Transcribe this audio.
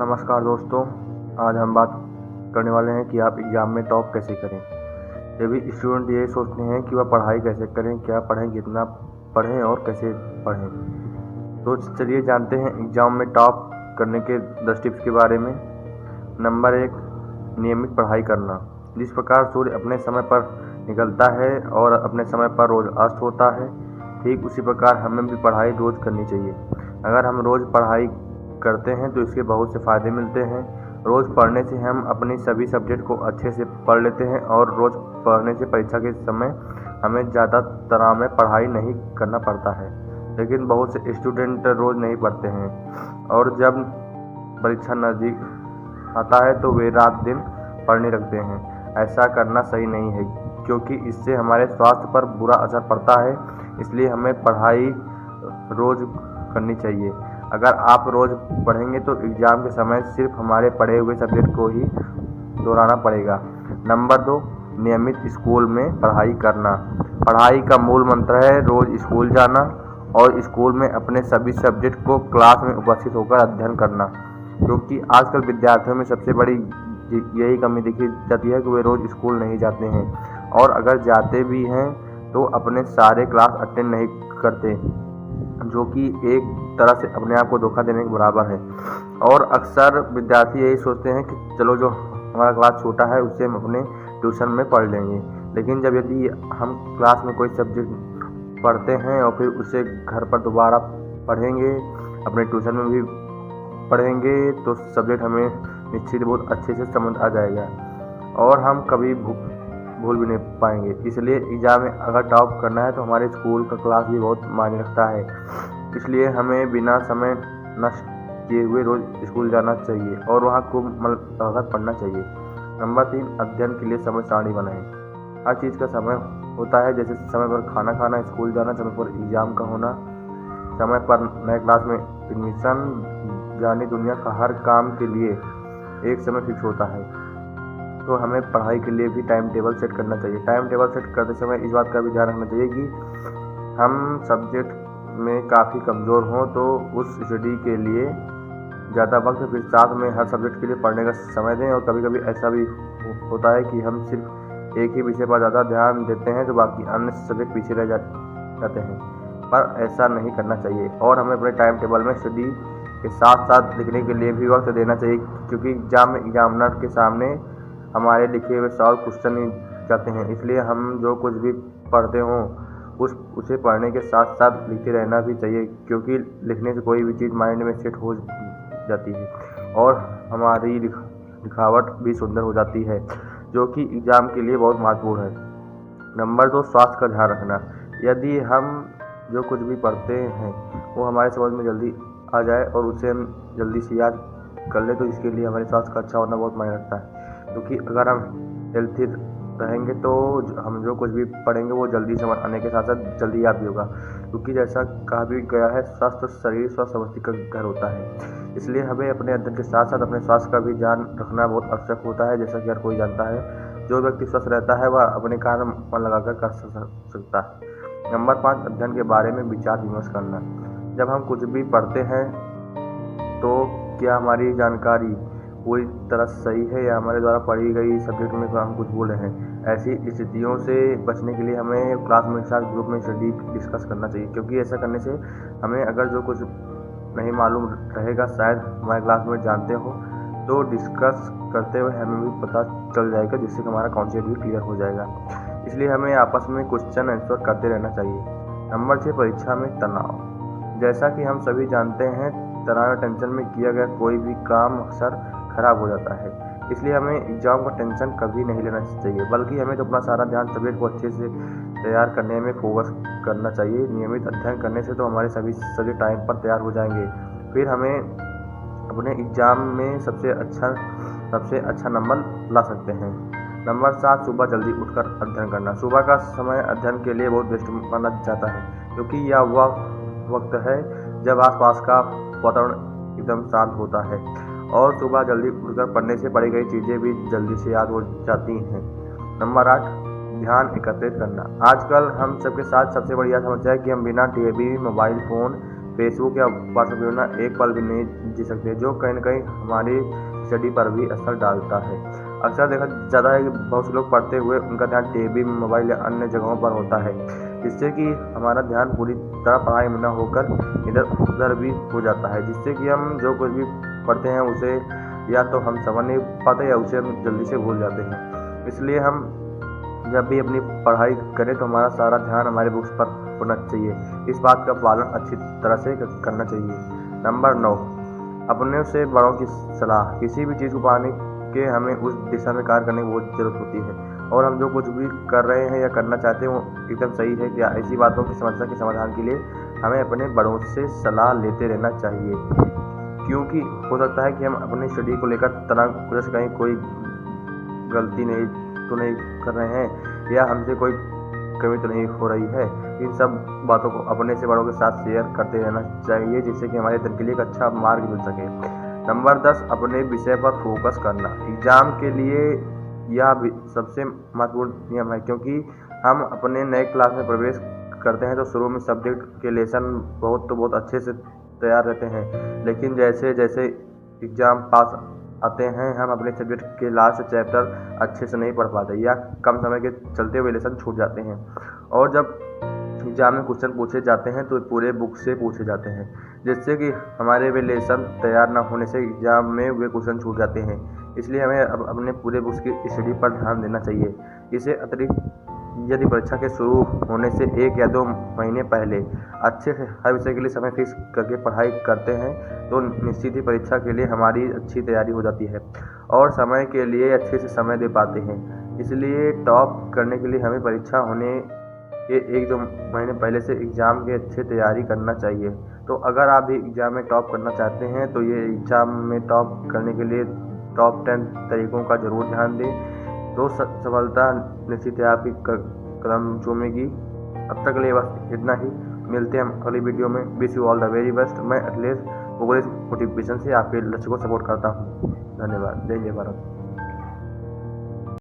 नमस्कार दोस्तों, आज हम बात करने वाले हैं कि आप एग्ज़ाम में टॉप कैसे करें। सभी स्टूडेंट ये सोचते हैं कि वह पढ़ाई कैसे करें, क्या पढ़ें, कितना पढ़ें और कैसे पढ़ें। तो चलिए जानते हैं एग्ज़ाम में टॉप करने के 10 टिप्स के बारे में। नंबर 1, नियमित पढ़ाई करना। जिस प्रकार सूर्य अपने समय पर निकलता है और अपने समय पर रोज़ अस्त होता है, ठीक उसी प्रकार हमें भी पढ़ाई रोज़ करनी चाहिए। अगर हम रोज़ पढ़ाई करते हैं तो इसके बहुत से फ़ायदे मिलते हैं। रोज़ पढ़ने से हम अपनी सभी सब्जेक्ट को अच्छे से पढ़ लेते हैं और रोज़ पढ़ने से परीक्षा के समय हमें ज़्यादा तनाव में पढ़ाई नहीं करना पड़ता है। लेकिन बहुत से स्टूडेंट रोज़ नहीं पढ़ते हैं और जब परीक्षा नज़दीक आता है तो वे रात दिन पढ़ने लगते हैं। ऐसा करना सही नहीं है क्योंकि इससे हमारे स्वास्थ्य पर बुरा असर पड़ता है। इसलिए हमें पढ़ाई रोज़ करनी चाहिए। अगर आप रोज़ पढ़ेंगे तो एग्ज़ाम के समय सिर्फ हमारे पढ़े हुए सब्जेक्ट को ही दोहराना पड़ेगा। नंबर 2, नियमित स्कूल में पढ़ाई करना। पढ़ाई का मूल मंत्र है रोज़ स्कूल जाना और स्कूल में अपने सभी सब्जेक्ट को क्लास में उपस्थित होकर अध्ययन करना। क्योंकि आजकल विद्यार्थियों में सबसे बड़ी यही कमी देखी जाती है कि वे रोज़ स्कूल नहीं जाते हैं और अगर जाते भी हैं तो अपने सारे क्लास अटेंड नहीं करते, जो कि एक तरह से अपने आप को धोखा देने के बराबर है। और अक्सर विद्यार्थी यही सोचते हैं कि चलो जो हमारा क्लास छोटा है उससे हम अपने ट्यूशन में पढ़ लेंगे। लेकिन जब यदि हम क्लास में कोई सब्जेक्ट पढ़ते हैं और फिर उसे घर पर दोबारा पढ़ेंगे, अपने ट्यूशन में भी पढ़ेंगे, तो सब्जेक्ट हमें निश्चित बहुत अच्छे से समझ आ जाएगा और हम कभी भूल भी नहीं पाएंगे। इसलिए एग्ज़ाम में अगर टॉप करना है तो हमारे स्कूल का क्लास भी बहुत मायने रखता है। इसलिए हमें बिना समय नष्ट किए हुए रोज़ स्कूल जाना चाहिए और वहाँ खूब मन लगाकर पढ़ना चाहिए। नंबर 3, अध्ययन के लिए समय सारणी बनाएं। हर चीज़ का समय होता है, जैसे समय पर खाना खाना, स्कूल जाना, समय पर एग्ज़ाम का होना, समय पर नए क्लास में एडमिशन, यानी दुनिया का हर काम के लिए एक समय फिक्स होता है। तो हमें पढ़ाई के लिए भी टाइम टेबल सेट करना चाहिए। टाइम टेबल सेट करते समय इस बात का भी ध्यान रखना चाहिए कि हम सब्जेक्ट में काफ़ी कमज़ोर हों तो उस स्टडी के लिए ज़्यादा वक्त फिर साथ में हर सब्जेक्ट के लिए पढ़ने का समय दें। और कभी कभी ऐसा भी होता है कि हम सिर्फ एक ही विषय पर ज़्यादा ध्यान देते हैं तो बाकी अन्य सब्जेक्ट पीछे रह जाते हैं, पर ऐसा नहीं करना चाहिए। और हमें अपने टाइम टेबल में स्टडी के साथ साथ लिखने के लिए भी वक्त देना चाहिए, क्योंकि एग्ज़ाम में एग्जामिनर के सामने हमारे लिखे हुए सवाल क्वेश्चन ही जाते हैं। इसलिए हम जो कुछ भी पढ़ते हों उसे पढ़ने के साथ साथ लिखते रहना भी चाहिए, क्योंकि लिखने से कोई भी चीज़ माइंड में सेट हो जाती है और हमारी लिखावट भी सुंदर हो जाती है, जो कि एग्ज़ाम के लिए बहुत महत्वपूर्ण है। नंबर 2, स्वास्थ्य का ध्यान रखना। यदि हम जो कुछ भी पढ़ते हैं वो हमारे समझ में जल्दी आ जाए और उसे हम जल्दी से याद कर ले तो इसके लिए हमारे स्वास्थ्य का अच्छा होना बहुत मायने रखता है। क्योंकि अगर हम हेल्थी रहेंगे तो हम जो कुछ भी पढ़ेंगे वो जल्दी समझ आने के साथ साथ जल्दी याद भी होगा। क्योंकि जैसा कहा भी गया है, स्वस्थ शरीर स्वस्थ मस्तिष्क का घर होता है। इसलिए हमें अपने अध्ययन के साथ साथ अपने स्वास्थ्य का भी ध्यान रखना बहुत आवश्यक होता है। जैसा कि हर कोई जानता है, जो व्यक्ति स्वस्थ रहता है वह अपने कार्य मन लगाकर कर सकता है। नंबर 5, अध्ययन के बारे में विचार विमर्श करना। जब हम कुछ भी पढ़ते हैं तो क्या हमारी जानकारी पूरी तरह सही है या हमारे द्वारा पढ़ी गई सब्जेक्ट में हम कुछ भूल रहे हैं। ऐसी स्थितियों से बचने के लिए हमें क्लासमेट के साथ ग्रुप में स्टडी डिस्कस करना चाहिए, क्योंकि ऐसा करने से हमें अगर जो कुछ नहीं मालूम रहेगा, शायद हमारे क्लासमेट जानते हो, तो डिस्कस करते हुए हमें भी पता चल जाएगा, जिससे हमारा कॉन्सेप्ट भी क्लियर हो जाएगा। इसलिए हमें आपस में क्वेश्चन आंसर करते रहना चाहिए। नंबर 6, परीक्षा में तनाव। जैसा कि हम सभी जानते हैं, तनाव टेंशन में किया गया कोई भी काम अक्सर खराब हो जाता है। इसलिए हमें एग्ज़ाम का टेंशन कभी नहीं लेना चाहिए, बल्कि हमें तो अपना सारा ध्यान सब्जेक्ट को अच्छे से तैयार करने में फोकस करना चाहिए। नियमित अध्ययन करने से तो हमारे सभी सब्जेक्ट टाइम पर तैयार हो जाएंगे। फिर हमें अपने एग्ज़ाम में सबसे अच्छा नंबर ला सकते हैं। नंबर 7, सुबह जल्दी उठकर अध्ययन करना। सुबह का समय अध्ययन के लिए बहुत बेस्ट माना जाता है, क्योंकि यह वह वक्त है जब आसपास का वातावरण एकदम शांत होता है और सुबह जल्दी उठकर पढ़ने से पढ़ी गई चीज़ें भी जल्दी से याद हो जाती हैं। नंबर 8, ध्यान एकत्रित करना। आजकल हम सबके साथ सबसे बड़ी समस्या है कि हम बिना टीवी, मोबाइल फ़ोन फेसबुक या व्हाट्सएप के बिना एक पल भी नहीं जी सकते, जो कहीं न कहीं हमारी स्टडी पर भी असर डालता है। अक्सर देखा जाता है कि बहुत से लोग पढ़ते हुए उनका ध्यान टीवी, मोबाइल या अन्य जगहों पर होता है, जिससे कि हमारा ध्यान पूरी तरह पढ़ाई में न होकर इधर-उधर भी हो जाता है, जिससे कि हम जो कुछ भी पढ़ते हैं उसे या तो हम समझ नहीं पाते या उसे हम जल्दी से भूल जाते हैं। इसलिए हम जब भी अपनी पढ़ाई करें तो हमारा सारा ध्यान हमारे बुक्स पर होना चाहिए। इस बात का पालन अच्छी तरह से करना चाहिए। नंबर 9, अपने से बड़ों की सलाह। किसी भी चीज़ को पाने के हमें उस दिशा में कार्य करने की बहुत ज़रूरत होती है, और हम जो कुछ भी कर रहे हैं या करना चाहते हैं वो एकदम सही है क्या, ऐसी बातों की समस्या के समाधान के लिए हमें अपने बड़ों से सलाह लेते रहना चाहिए, क्योंकि हो सकता है कि हम अपनी स्टडी को लेकर तनाव कहीं कोई गलती तो नहीं कर रहे हैं या हमसे कोई कमी तो नहीं हो रही है। इन सब बातों को अपने से बड़ों के साथ शेयर करते रहना चाहिए, जिससे कि हमारे दिन के लिए एक अच्छा मार्ग मिल सके। नंबर 10, अपने विषय पर फोकस करना। एग्जाम के लिए यह सबसे महत्वपूर्ण नियम है, क्योंकि हम अपने नए क्लास में प्रवेश करते हैं तो शुरू में सब्जेक्ट के लेसन बहुत अच्छे से तैयार रहते हैं, लेकिन जैसे जैसे एग्ज़ाम पास आते हैं हम अपने सब्जेक्ट के लास्ट चैप्टर अच्छे से नहीं पढ़ पाते या कम समय के चलते हुए लेसन छूट जाते हैं, और जब एग्जाम में क्वेश्चन पूछे जाते हैं तो पूरे बुक से पूछे जाते हैं, जिससे कि हमारे वे लेसन तैयार न होने से एग्जाम में वे क्वेश्चन छूट जाते हैं। इसलिए हमें अपने पूरे बुक्स की स्टडी पर ध्यान देना चाहिए। इसे अतिरिक्त यदि परीक्षा के शुरू होने से 1 या 2 महीने पहले अच्छे से हर विषय के लिए समय फिक्स करके पढ़ाई करते हैं तो निश्चित ही परीक्षा के लिए हमारी अच्छी तैयारी हो जाती है और समय के लिए अच्छे से समय दे पाते हैं। इसलिए टॉप करने के लिए हमें परीक्षा होने के 1-2 महीने पहले से एग्ज़ाम की अच्छी तैयारी करना चाहिए। तो अगर आप भी एग्ज़ाम में टॉप करना चाहते हैं तो ये एग्ज़ाम में टॉप करने के लिए टॉप 10 तरीकों का ज़रूर ध्यान दें, तो सफलता निश्चित है आपकी कदम चूमेगी। अब तक के लिए बस इतना ही, मिलते हैं हम अगली वीडियो में। Wish you all the very best. मैं अखिलेश प्रोग्रेस मोटिवेशन से आपके लक्ष्य को सपोर्ट करता हूँ। धन्यवाद। जय जय भारत।